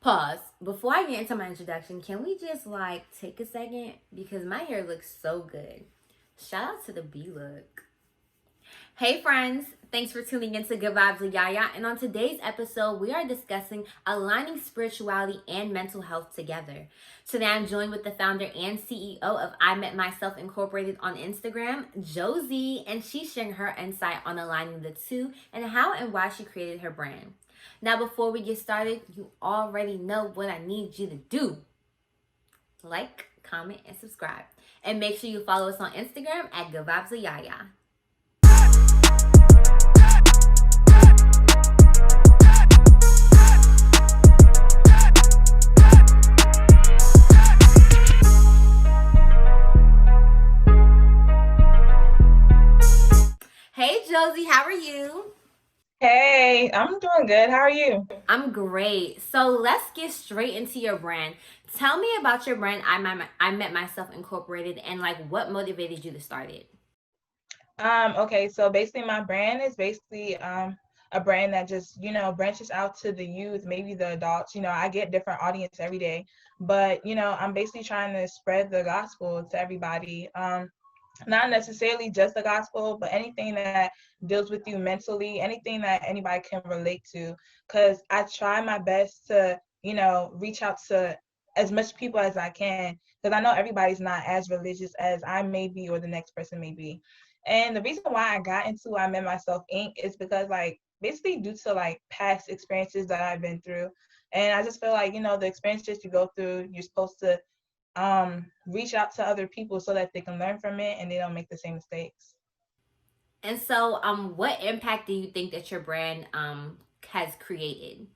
Pause. Before I get into my introduction, can we just like take a second? Because my hair looks so good. Shout out to the B look. Hey friends, thanks for tuning into Good Vibes with Yaya. And on today's episode, we are discussing aligning spirituality and mental health together. Today I'm joined with the founder and CEO of I Met Myself Incorporated on Instagram, Josie, and she's sharing her insight on aligning the two and how and why she created her brand. Now, before we get started, you already know what I need you to do. Like, comment, and subscribe. And make sure you follow us on Instagram at Good Vibes with Yaya. Hey Josie, how are you? Hey, I'm doing good. How are you? I'm great. So let's get straight into your brand. Tell me about your brand. I Met Myself Incorporated, and like what motivated you to start it. Okay, so basically my brand is basically a brand that just, branches out to the youth, maybe the adults. I get different audience every day, but I'm basically trying to spread the gospel to everybody. Not necessarily just the gospel, but anything that deals with you mentally, anything that anybody can relate to. Because I try my best to, reach out to as much people as I can. Because I know everybody's not as religious as I may be or the next person may be. And the reason why I got into I Met Myself Inc. is because, like, basically due to like past experiences that I've been through. And I just feel like, the experiences you go through, you're supposed to reach out to other people so that they can learn from it and they don't make the same mistakes. And so, what impact do you think that your brand has created?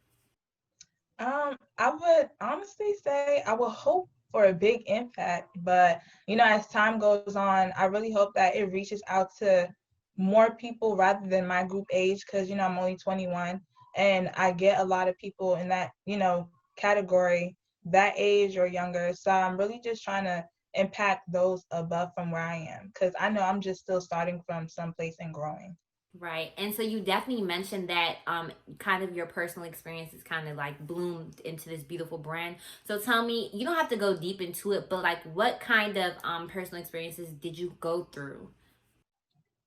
I would honestly say I would hope for a big impact, but as time goes on, I really hope that it reaches out to more people rather than my group age, because I'm only 21 and I get a lot of people in that category, that age or younger. So I'm really just trying to impact those above from where I am, because I know I'm just still starting from someplace and growing. Right. And so you definitely mentioned that kind of your personal experiences kind of like bloomed into this beautiful brand. So tell me, you don't have to go deep into it, but like what kind of personal experiences did you go through?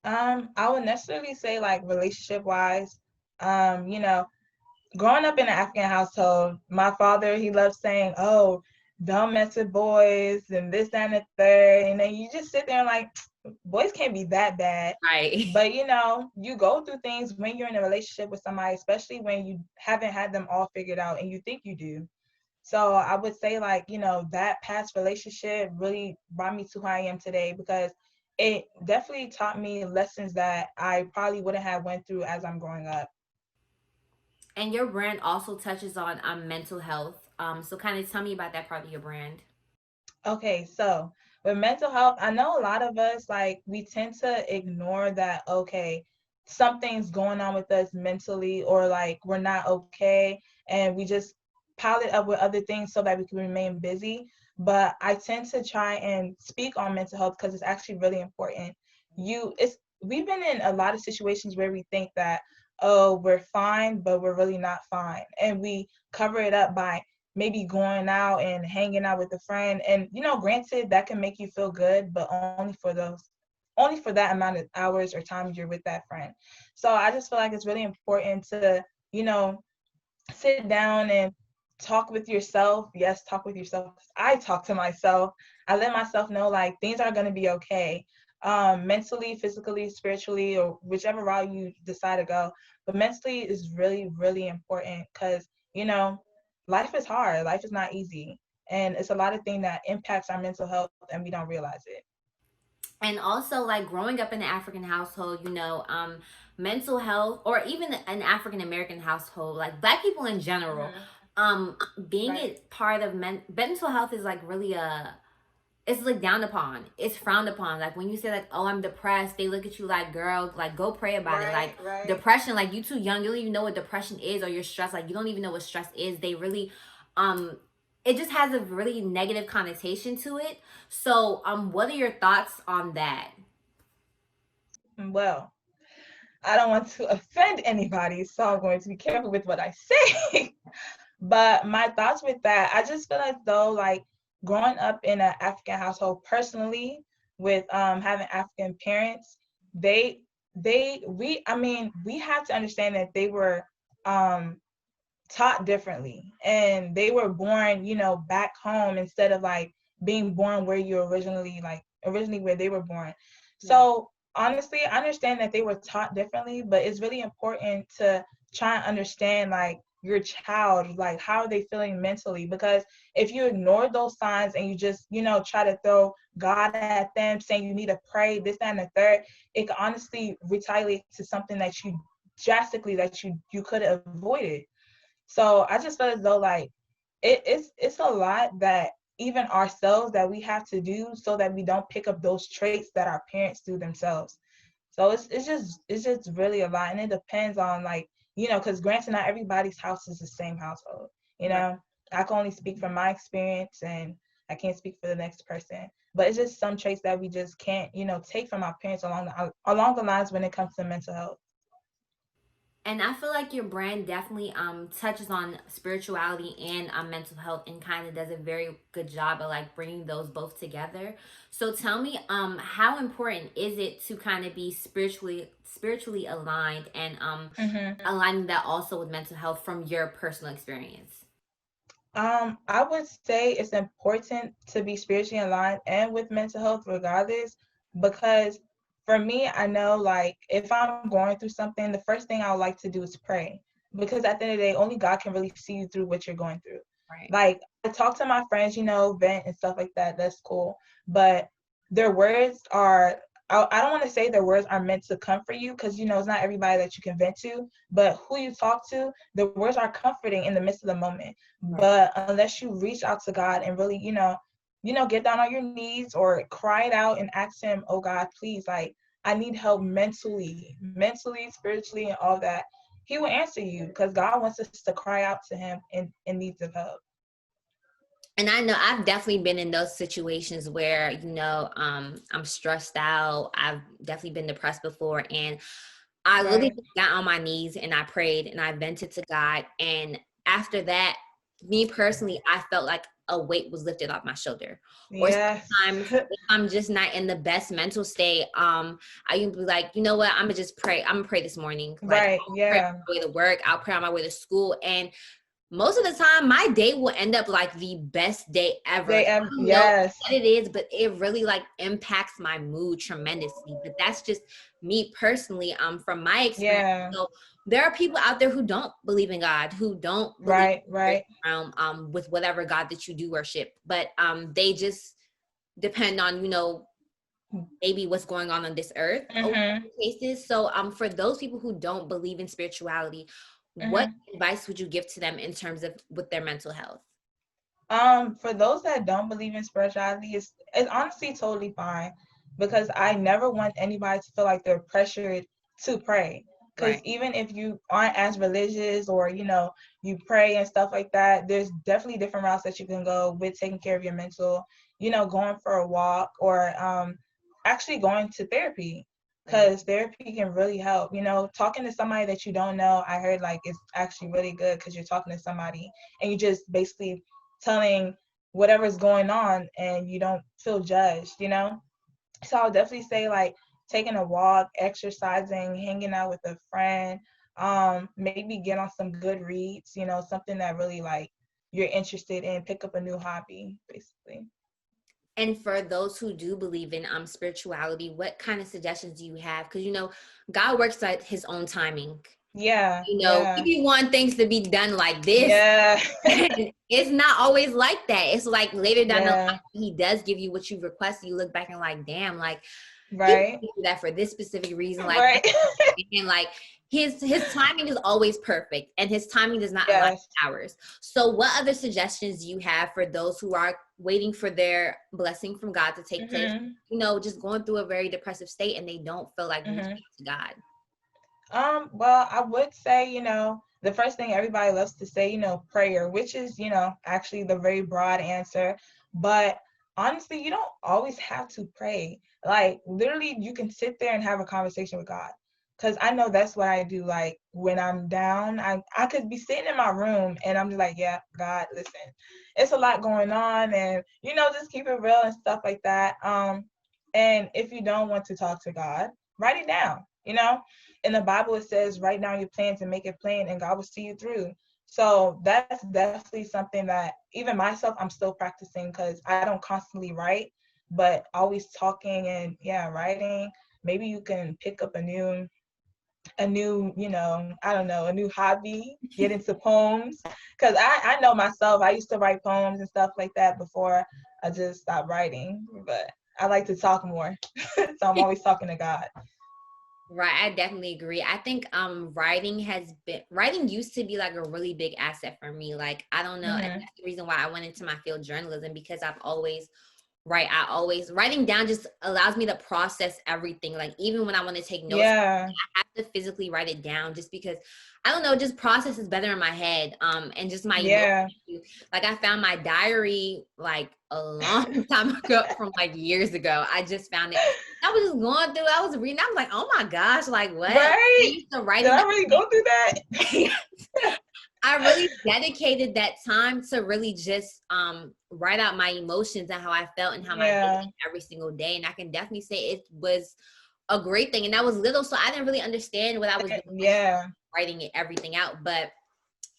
I would necessarily say like relationship wise, um, you know, growing up in an African household, my father, he loved saying, "Oh, don't mess with boys," and this, that, and the third. And then you just sit there and like, boys can't be that bad. Right. But you go through things when you're in a relationship with somebody, especially when you haven't had them all figured out and you think you do. So I would say like, that past relationship really brought me to who I am today, because it definitely taught me lessons that I probably wouldn't have went through as I'm growing up. And your brand also touches on mental health. So kind of tell me about that part of your brand. Okay, so with mental health, I know a lot of us, like, we tend to ignore that, okay, something's going on with us mentally, or like we're not okay, and we just pile it up with other things so that we can remain busy. But I tend to try and speak on mental health because it's actually really important. We've been in a lot of situations where we think that, oh, we're fine, but we're really not fine. And we cover it up by maybe going out and hanging out with a friend. And granted, that can make you feel good, but only for that amount of hours or times you're with that friend. So I just feel like it's really important to, you know, sit down and talk with yourself. Yes, talk with yourself. I talk to myself. I let myself know like things are going to be okay. Mentally, physically, spiritually, or whichever route you decide to go. But mentally is really, really important, because, life is hard. Life is not easy. And it's a lot of things that impacts our mental health and we don't realize it. And also like growing up in an African household, mental health, or even an African American household, like black people in general, Mm-hmm. being Right. it part of mental health is like really it's like down upon, it's frowned upon. Like when you say like, oh, I'm depressed, they look at you like, girl, like go pray about it. Like Right. Right. depression, like you too young, you don't even know what depression is, or you're stressed, like you don't even know what stress is. They really um it just has a really negative connotation to it. So what are your thoughts on that? Well, I don't want to offend anybody, so I'm going to be careful with what I say. But my thoughts with that, I just feel as though like growing up in an African household personally with having African parents, they we I mean, we have to understand that they were um taught differently and they were born, back home instead of like being born where you originally where they were born. Yeah. So honestly, I understand that they were taught differently, but it's really important to try and understand like your child, like how are they feeling mentally, because if you ignore those signs and you just try to throw God at them saying you need to pray this, that, and the third, it can honestly retaliate to something that you drastically that you could have avoided. So I just feel as though like it's a lot that even ourselves that we have to do so that we don't pick up those traits that our parents do themselves. So it's just really a lot, and it depends on like because granted not everybody's house is the same household. You Right. know, I can only speak from my experience, and I can't speak for the next person. But it's just some traits that we just can't take from our parents along the lines when it comes to mental health. And I feel like your brand definitely touches on spirituality and mental health, and kind of does a very good job of like bringing those both together. So tell me, how important is it to kind of be spiritually aligned, and Hmm. aligning that also with mental health from your personal experience? I would say it's important to be spiritually aligned and with mental health regardless, because for me, I know like if I'm going through something, the first thing I would like to do is pray. Because at the end of the day, only God can really see you through what you're going through. Right. Like I talk to my friends, vent and stuff like that. That's cool. But their words are I don't want to say their words are meant to comfort you because it's not everybody that you can vent to, but who you talk to, the words are comforting in the midst of the moment. Right. But unless you reach out to God and really, get down on your knees or cry it out and ask him, oh God, please, like I need help mentally, spiritually, and all that. He will answer you because God wants us to cry out to him in needs of help. And I know I've definitely been in those situations where, I'm stressed out. I've definitely been depressed before. And I literally Right. just got on my knees and I prayed and I vented to God. And after that, me personally, I felt like a weight was lifted off my shoulder. Or Yes. sometimes if I'm just not in the best mental state, I can be like, you know what, I'm gonna just pray. I'm gonna pray this morning. Like Right. I'll pray on Yeah. my way to work, I'll pray on my way to school. And most of the time my day will end up like the best day ever. Like, I don't know Yes. what it is, but it really like impacts my mood tremendously. But that's just me personally, from my experience. Yeah. So there are people out there who don't believe in God, who don't believe Right. in the Right. realm, with whatever God that you do worship, but they just depend on, maybe what's going on this earth over Mhm. cases. So for those people who don't believe in spirituality, what Mhm. advice would you give to them in terms of with their mental health? For those that don't believe in spirituality, it's honestly totally fine because I never want anybody to feel like they're pressured to pray. Because Right. even if you aren't as religious or you pray and stuff like that, there's definitely different routes that you can go with taking care of your mental. Going for a walk or actually going to therapy. Right. Because therapy can really help. Talking to somebody that you don't know, I heard like it's actually really good because you're talking to somebody and you just basically telling whatever's going on and you don't feel judged. So I'll definitely say like taking a walk, exercising, hanging out with a friend, maybe get on some good reads, something that really like you're interested in, pick up a new hobby, basically. And for those who do believe in spirituality, what kind of suggestions do you have? Because God works at His own timing. Yeah, If yeah, you want things to be done like this, yeah, it's not always like that. It's like later down the line, yeah, He does give you what you requested. You look back and like, damn, like He right, gave you that for this specific reason. Like, right, and like his timing is always perfect, and His timing does not align yes. with ours. So, what other suggestions do you have for those who are waiting for their blessing from God to take place? Mhm, Just going through a very depressive state, and they don't feel like reaching mhm. out to God. Well, I would say, the first thing everybody loves to say, prayer, which is, actually the very broad answer. But honestly, you don't always have to pray. Like, literally, you can sit there and have a conversation with God. because I know that's what I do. Like when I'm down, I could be sitting in my room and I'm just like, yeah, God, listen, it's a lot going on, and just keep it real and stuff like that. And if you don't want to talk to God, write it down. In the Bible it says, write down your plans and make it plain, and God will see you through. So that's definitely something that even myself, I'm still practicing, because I don't constantly write, but always talking and writing. Maybe you can pick up a new, I don't know, a new hobby, get into poems. Because I know myself, I used to write poems and stuff like that before I just stopped writing. But I like to talk more. So I'm always talking to God. Right, I definitely agree. I think writing used to be like a really big asset for me. Like, I don't know, and Mm-hmm. that's the reason why I went into my field journalism, because I've always writing down just allows me to process everything. Like, even when I want to take notes, Yeah. I have to physically write it down, just because I don't know, just process is better in my head. And just my emotions. Yeah. Like, I found my diary like a long time ago, from like years ago. I just found it. I was just going through, I was reading, I was like, oh my gosh, like what? I Right? used to write Did it I really go through that? down. I really dedicated that time to really just write out my emotions and how I felt and how my day Yeah. went every single day. And I can definitely say it was a great thing. And I was little, so I didn't really understand what I was doing. Yeah. Writing it, everything out. But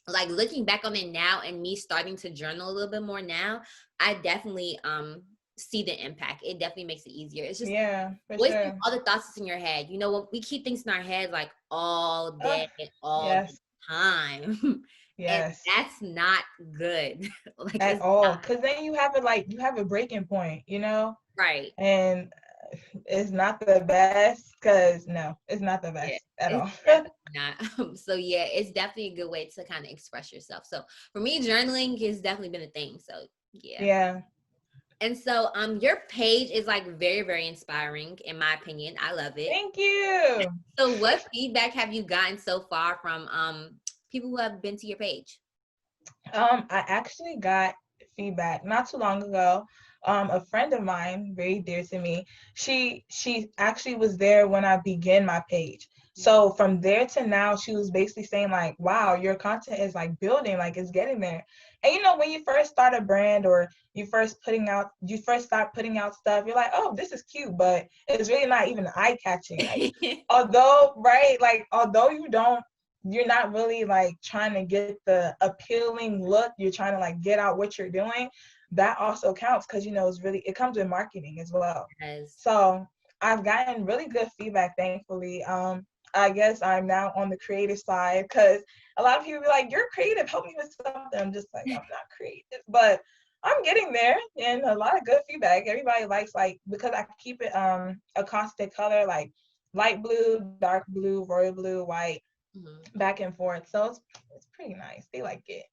like, looking back on it now and me starting to journal a little bit more now, I definitely see the impact. It definitely makes it easier. It's just Yeah, for always think sure. all the thoughts that's in your head. When we keep things in our head like all day, all the Yes. time. And Yes. that's not good. Like, At it's all. not. Because then you have a breaking point, Right. and it's not the best, because no, it's not the Yeah. best at It's all. definitely not. So yeah, it's definitely a good way to kind of express yourself. So for me, journaling has definitely been a thing. So yeah. Yeah. And so your page is like very, very inspiring, in my opinion. I love it. Thank you. So what feedback have you gotten so far from people who have been to your page? I actually got feedback not too long ago. A friend of mine, very dear to me, she actually was there when I began my page. So from there to now, she was basically saying like, "Wow, your content is like building, like it's getting there." And when you first start a brand, or you first start putting out stuff, you're like, "Oh, this is cute," but it's really not even eye catching. Like, although you're not really like trying to get the appealing look, you're trying to like get out what you're doing, that also counts, because it comes with marketing as well. Yes. So I've gotten really good feedback, thankfully. I guess I'm now on the creative side, because a lot of people be like, "You're creative, help me with something." I'm just like, I'm not creative, but I'm getting there, and a lot of good feedback. Everybody likes, like, because I keep it a constant color, like light blue, dark blue, royal blue, white, Mhm. back and forth. So it's pretty nice. They like it.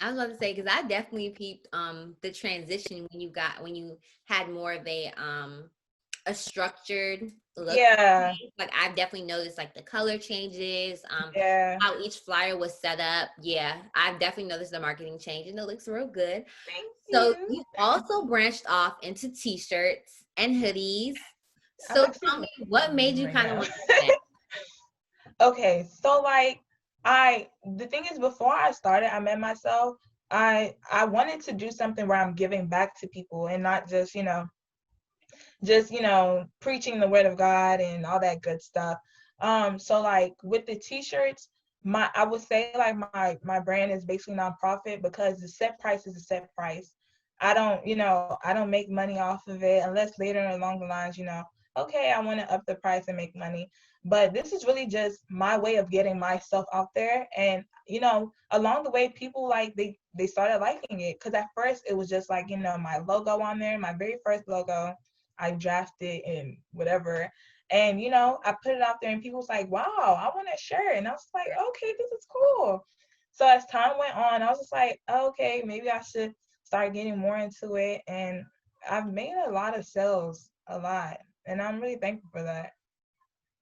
I was about to say, because I definitely peeped the transition when you had more of a structured look. Yeah. Like, I've definitely noticed like the color changes, Yeah. how each flyer was set up. Yeah, I've definitely noticed the marketing change, and it looks real good. Thank So you. you also branched off into t-shirts and hoodies. I'm So actually tell me, wearing what made you right kind of now. want to do that? Okay, so like the thing is, before I started, I met myself. I wanted to do something where I'm giving back to people, and not just preaching the word of God and all that good stuff. So like with the t-shirts, I would say like my brand is basically nonprofit, because the set price is a set price. I don't make money off of it, unless later along the lines, okay, I want to up the price and make money. But this is really just my way of getting myself out there. And along the way, people like they started liking it, because at first it was just like my logo on there, my very first logo I drafted and whatever. And I put it out there, and people was like, "Wow, I want a shirt." And I was like, "Okay, this is cool." So as time went on, I was just like, "Okay, maybe I should start getting more into it." And I've made a lot of sales, a lot, and I'm really thankful for that.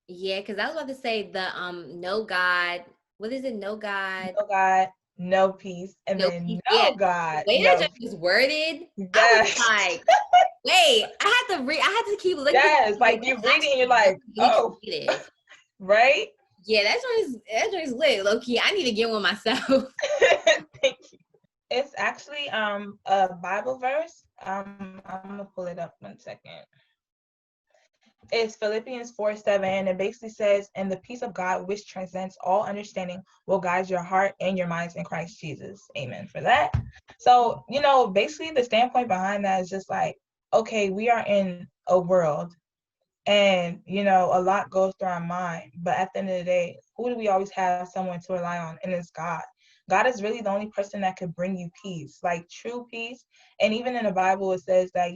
Yeah, because I was about to say the no God. What is it? No God, No God, no peace, and no then peace. Yeah, no the God, way that no joke was worded, I was yes, like, wait, I had to keep looking. yes. Like, Like you're that's reading, and you're actually like, really "Oh, creative. right? Yeah, that joint's lit, low key. I need to get one myself. Thank you. It's actually a Bible verse. I'm gonna pull it up 1 second. It's Philippians 4:7, and it basically says, "And the peace of God, which transcends all understanding, will guide your heart and your minds in Christ Jesus." Amen for that. So, basically the standpoint behind that is just like, okay, we are in a world, and a lot goes through our mind, but at the end of the day, who do we always have someone to rely on? And it's God. God is really the only person that could bring you peace, like true peace. And even in the Bible it says that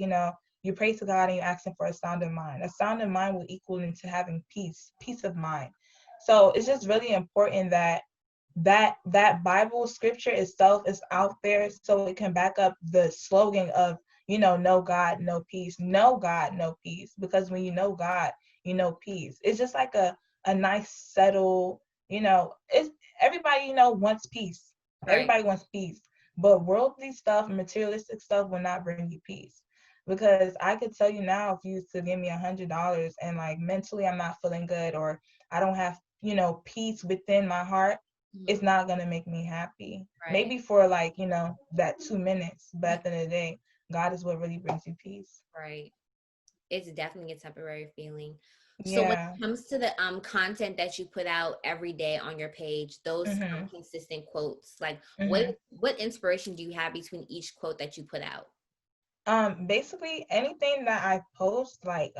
you pray to God and you ask him for a sound of mind. A sound of mind will equal into having peace of mind. So it's just really important that that Bible scripture itself is out there so it can back up the slogan of, no God, no peace. No God, no peace. Because when you know God, you know peace. It's just like a nice settle, it's everybody, wants peace. Right. Everybody wants peace. But worldly stuff, materialistic stuff will not bring you peace. Because I could tell you now, if you used to give me $100 and like mentally I'm not feeling good, or I don't have, peace within my heart, it's not gonna make me happy. Right. Maybe for like, that 2 minutes, but at the end of the day, God is what really brings you peace. Right. It's definitely a temporary feeling. So when Yeah. it comes to the content that you put out every day on your page, those Mhm. consistent quotes, like Mhm. what inspiration do you have between each quote that you put out? Basically anything that I post, like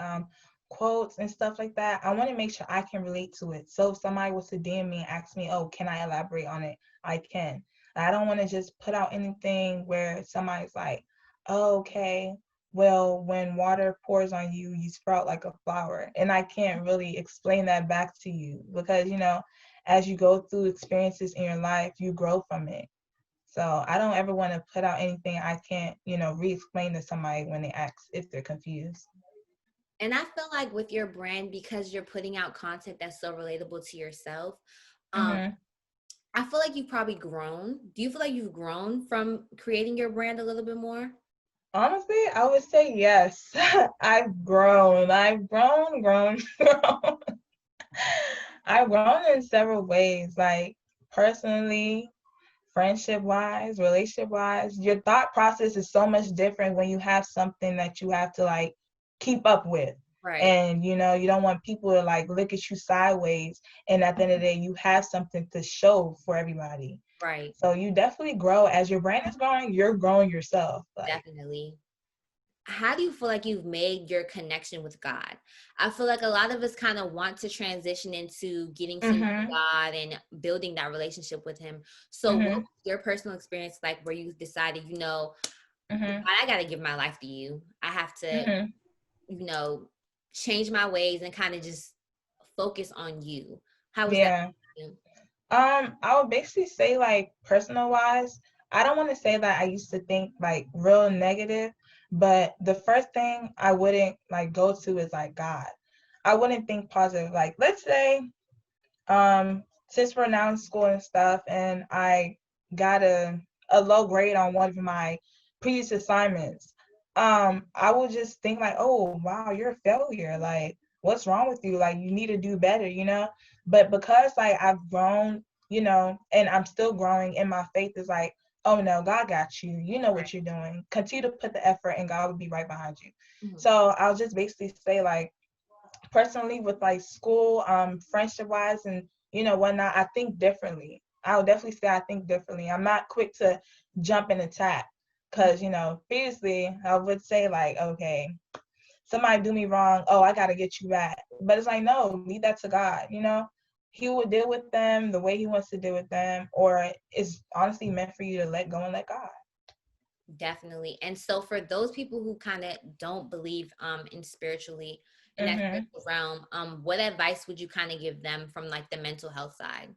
quotes and stuff like that, I want to make sure I can relate to it. So if somebody was to DM me and ask me, oh, can I elaborate on it? I can. I don't want to just put out anything where somebody's like, oh, okay, well, when water pours on you, you sprout like a flower. And I can't really explain that back to you because, as you go through experiences in your life, you grow from it. So I don't ever want to put out anything I can't, re-explain to somebody when they ask if they're confused. And I feel like with your brand, because you're putting out content that's so relatable to yourself, um, Hmm. I feel like you've probably grown. Do you feel like you've grown from creating your brand a little bit more? Honestly, I would say yes. I've grown. I've grown, grown. I've grown in several ways, like personally, friendship wise, relationship wise. Your thought process is so much different when you have something that you have to like keep up with. Right. And you don't want people to like look at you sideways. And at the end of the day, you have something to show for everybody. Right. So you definitely grow as your brand is growing, you're growing yourself. Like, Definitely. How do you feel like you've made your connection with God? I feel like a lot of us kind of want to transition into getting to know mm-hmm, God and building that relationship with Him. So, what mm-hmm, was your personal experience like where you decided, God, mm-hmm, I got to give my life to you? I have to, mm-hmm. you know, change my ways and kind of just focus on you. How was that Yeah. for you? I would basically say like personal wise, I don't want to say that I used to think like real negative, but the first thing I wouldn't like go to is like God. I wouldn't think positive. Like let's say, since we're now in school and stuff, and I got a low grade on one of my previous assignments, I would just think like, oh wow, you're a failure. Like, what's wrong with you? Like, you need to do better. But because like I've grown, and I'm still growing, and my faith is like, oh no, God got you. You know what Right. you're doing. Continue to put the effort, and God will be right behind you. Mhm. So I'll just basically say like, personally with like school, friendship wise and whatnot, I think differently. I would definitely say I think differently. I'm not quick to jump and attack because previously I would say like, okay, somebody do me wrong, oh, I gotta get you back. But it's like, no, leave that to God. He will deal with them the way he wants to deal with them, or it's honestly meant for you to let go and let God. Definitely. And so for those people who kind of don't believe in spiritually in that Hmm. spiritual realm, what advice would you kind of give them from like the mental health side?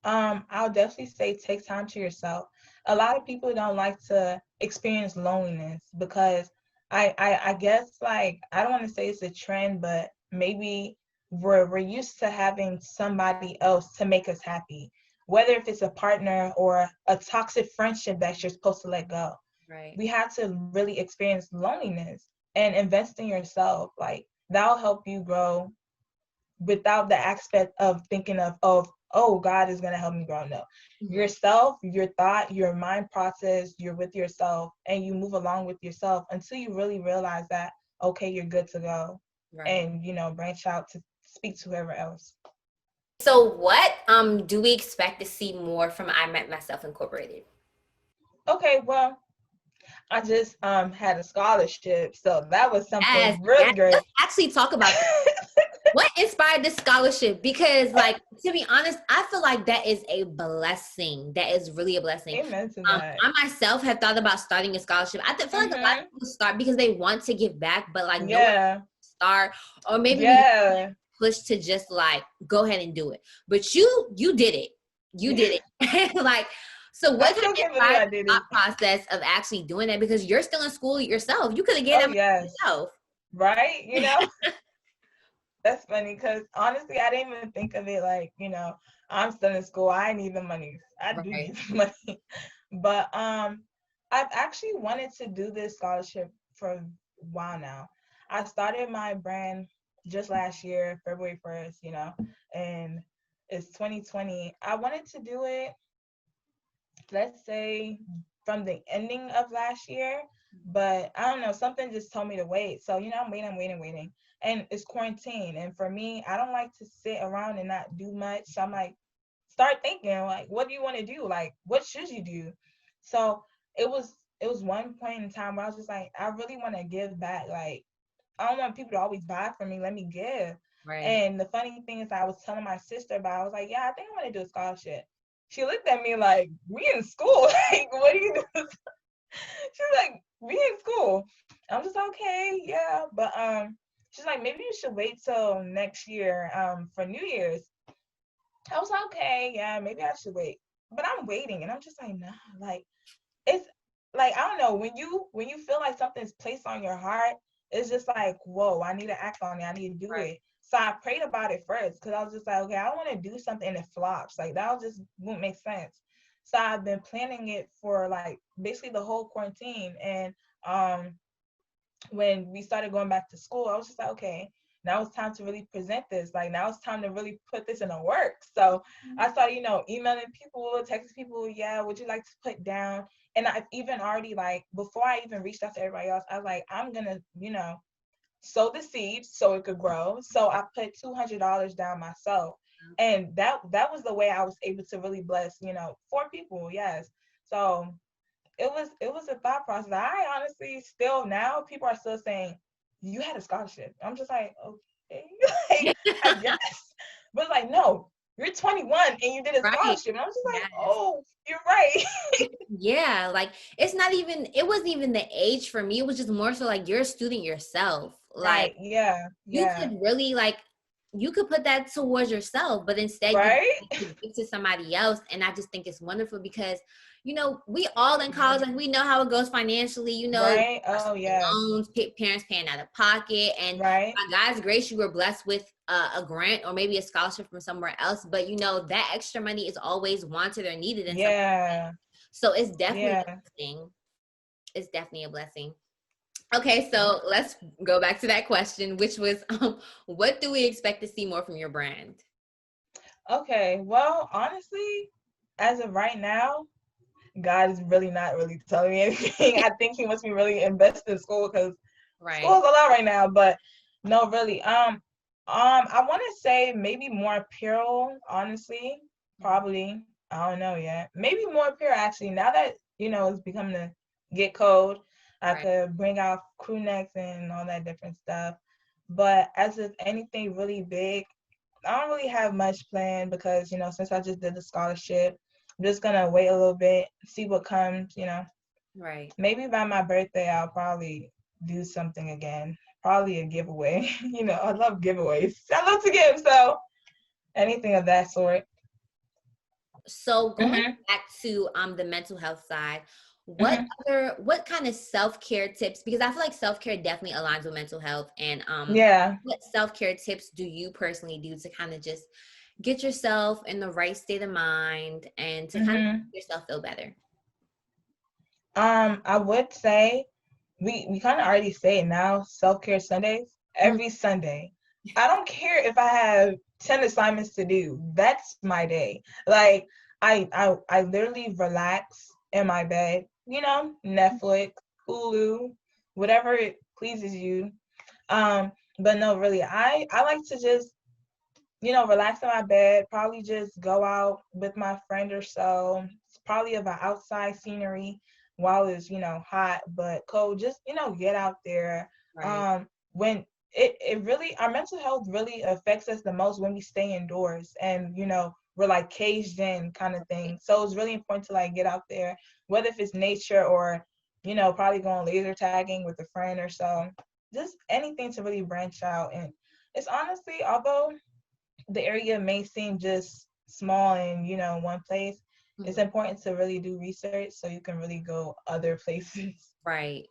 I'll definitely say take time to yourself. A lot of people don't like to experience loneliness because I guess like I don't want to say it's a trend, but maybe we're used to having somebody else to make us happy, whether if it's a partner or a toxic friendship that you're supposed to let go. Right. We have to really experience loneliness and invest in yourself. Like that'll help you grow without the aspect of thinking of oh, God is going to help me grow. No, yourself, your thought, your mind process, you're with yourself, and you move along with yourself until you really realize that, okay, you're good to go. Right. And, branch out to speak to whoever else. So what do we expect to see more from I Met Myself Incorporated? Okay, well, I just had a scholarship, so that was Yes, something yes. really great. Let's actually talk about that. What inspired this scholarship? Because, like, to be honest, I feel like that is a blessing. That is really a blessing. Amen to that. I myself have thought about starting a scholarship. Feel like a lot of people start because they want to give back, but like no one start, or maybe we push to just like go ahead and do it. But you did it. You did it. Like, so what kind of inspired the thought process of actually doing that? Because you're still in school yourself. You could have given that yourself. Right? That's funny because honestly, I didn't even think of it like, I'm still in school. I need the money. I do need the money. But I've actually wanted to do this scholarship for a while now. I started my brand just last year, February 1st, and it's 2020. I wanted to do it, let's say, from the ending of last year, but I don't know, something just told me to wait. So, I'm waiting. And it's quarantine. And for me, I don't like to sit around and not do much. So I'm like, start thinking, like, what do you want to do? Like, what should you do? So it was one point in time where I was just like, I really want to give back. Like, I don't want people to always buy from me. Let me give. Right. And the funny thing is, I was telling my sister about, I was like, yeah, I think I want to do a scholarship. She looked at me like, we in school. Like, what do you do? She's like, we in school. I'm just okay, yeah. But she's like, maybe you should wait till next year for New Year's. I was like, okay, yeah, maybe I should wait. But I'm waiting, and I'm just like, nah, like, it's like, I don't know, when you feel like something's placed on your heart, it's just like, whoa, I need to act on it. I need to do it. So I prayed about it first because I was just like, okay, I don't want to do something and it flops. Like, that just won't make sense. So I've been planning it for like basically the whole quarantine. And when we started going back to school, I was just like, okay, now it's time to really present this. Like, now it's time to really put this in a work. So I started, emailing people, texting people, yeah, would you like to put down? And I've even already, like, before I even reached out to everybody else, I was like, I'm going to, sow the seeds so it could grow. So I put $200 down myself. And that was the way I was able to really bless, 4 people. Yes. So it was a thought process. I honestly still, now people are still saying, you had a scholarship. I'm just like, okay, like, I guess. But like, no, you're 21 and you did a scholarship. And I was just like, oh, you're right. Yeah, like it wasn't even the age for me. It was just more so like you're a student yourself. Like, yeah. You could really you could put that towards yourself, but instead you give it to somebody else. And I just think it's wonderful because, we all in college, like we know how it goes financially, Oh, yeah. loans, parents paying out of pocket. And by God's grace, you were blessed with a grant or maybe a scholarship from somewhere else. But that extra money is always wanted or needed in some. So it's definitely a blessing. It's definitely a blessing. Okay, so let's go back to that question, which was, what do we expect to see more from your brand? Okay, well, honestly, as of right now, God is really not really telling me anything. I think He wants me really invest in school because school is a lot right now. But no, really, I want to say maybe more apparel. Honestly, probably. I don't know yet. Maybe more apparel actually. Now that it's becoming to get cold, I could bring out crew necks and all that different stuff. But as of anything really big, I don't really have much planned because, since I just did the scholarship, I'm just going to wait a little bit, see what comes, Right. Maybe by my birthday, I'll probably do something again. Probably a giveaway. I love giveaways. I love to give, so anything of that sort. So going back to the mental health side, what kind of self-care tips, because I feel like self-care definitely aligns with mental health, and what self-care tips do you personally do to kind of just get yourself in the right state of mind and to kind of make yourself feel better? I would say we kind of already say it now, self-care Sundays. Every Sunday I don't care if I have 10 assignments to do. That's my day. Like I literally relax in my bed, Netflix, Hulu, whatever it pleases you. But no, really, I like to just, relax in my bed, probably just go out with my friend or so. It's probably about outside scenery while it's, hot but cold. Just, get out there. Right. When it really, our mental health really affects us the most when we stay indoors and, we're like caged in kind of thing. So it's really important to like get out there, whether if it's nature or, probably going laser tagging with a friend or so. Just anything to really branch out. And it's honestly, although the area may seem just small in one place, it's Mhm. important to really do research so you can really go other places. Right.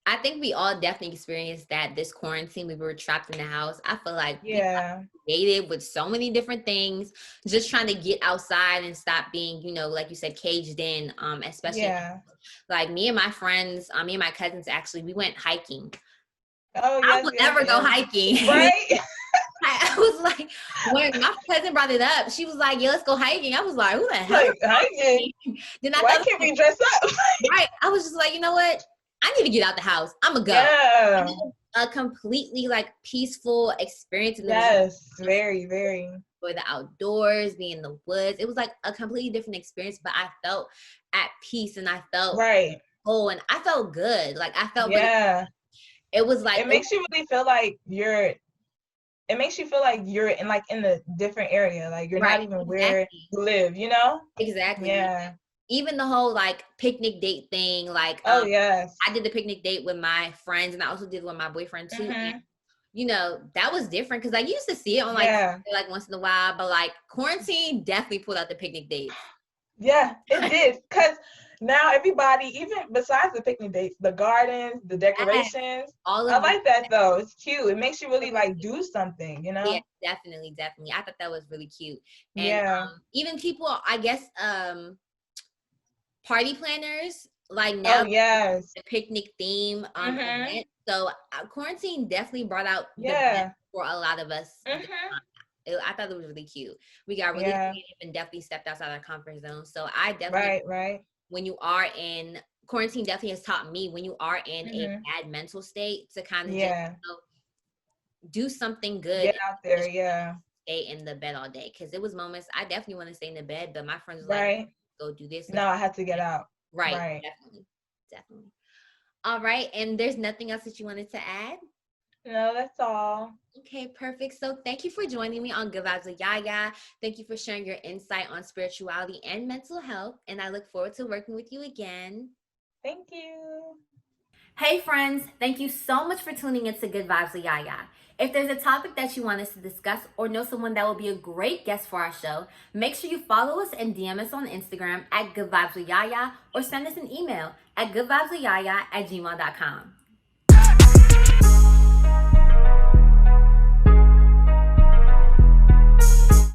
I think we all definitely experienced that this quarantine. We were trapped in the house. I feel like we got Yeah, creative with so many different things, just trying to get outside and stop being, like you said, caged in. Especially yeah. like me and my friends, me and my cousins actually, we went hiking. Oh I yes, would yes, never go yes. hiking. Right. I was like, when my cousin brought it up, she was like, "Yeah, let's go hiking." I was like, "Who the hell is Like hiking. hiking?" Then I Why thought, can't we dress up? right. I was just like, you know what? I need to get out the house. I'm gonna go. And Yeah. it was a completely like peaceful experience, and it was Yes. Very, very. for the outdoors, being in the woods. It was like a completely different experience, but I felt at peace and I felt Right. whole and I felt good. Like I felt really. Yeah. It was like It makes you really feel like you're. It makes you feel like you're in a different area. Like you're right, not even where exactly, you live. You know. exactly. Yeah. Even the whole like picnic date thing, like Oh yes. I did the picnic date with my friends and I also did with my boyfriend too. And Mhm. that was different because I used to see it on Yeah. like once in a while, but like quarantine definitely pulled out the picnic dates. Yeah, it did. Because now everybody, even besides the picnic dates, the gardens, the Yes, decorations, all I of like that though. It's cute. It makes you really like it. do something, you Yeah, know? definitely, definitely. I thought that was really cute. And Yeah. even people, I guess, party planners like Oh, now yes. the picnic theme Mhm. event. So quarantine definitely brought out the best Yeah. for a lot of us. Mhm. I thought it was really cute. We got really Yeah. creative and definitely stepped outside our comfort zone. So I definitely, Right, right. when you are in quarantine, definitely has taught me when you are in a Mhm. bad mental state to kind of just Yeah. do something good Get and out there, just yeah. stay in the bed all day. Because it was moments I definitely want to stay in the bed, but my friends were like, Right. "Go do this, let's No, go I had to do get that." out. Right, Right. definitely, definitely. All right, and there's nothing else that you wanted to add? No, that's all. Okay, perfect. So thank you for joining me on Good Vibes with Yaya. Thank you for sharing your insight on spirituality and mental health. And I look forward to working with you again. Thank you. Hey, friends. Thank you so much for tuning in to Good Vibes with Yaya. If there's a topic that you want us to discuss or know someone that will be a great guest for our show, make sure you follow us and DM us on Instagram at Good Vibes with Yaya or send us an email at goodvibeswithyaya@gmail.com.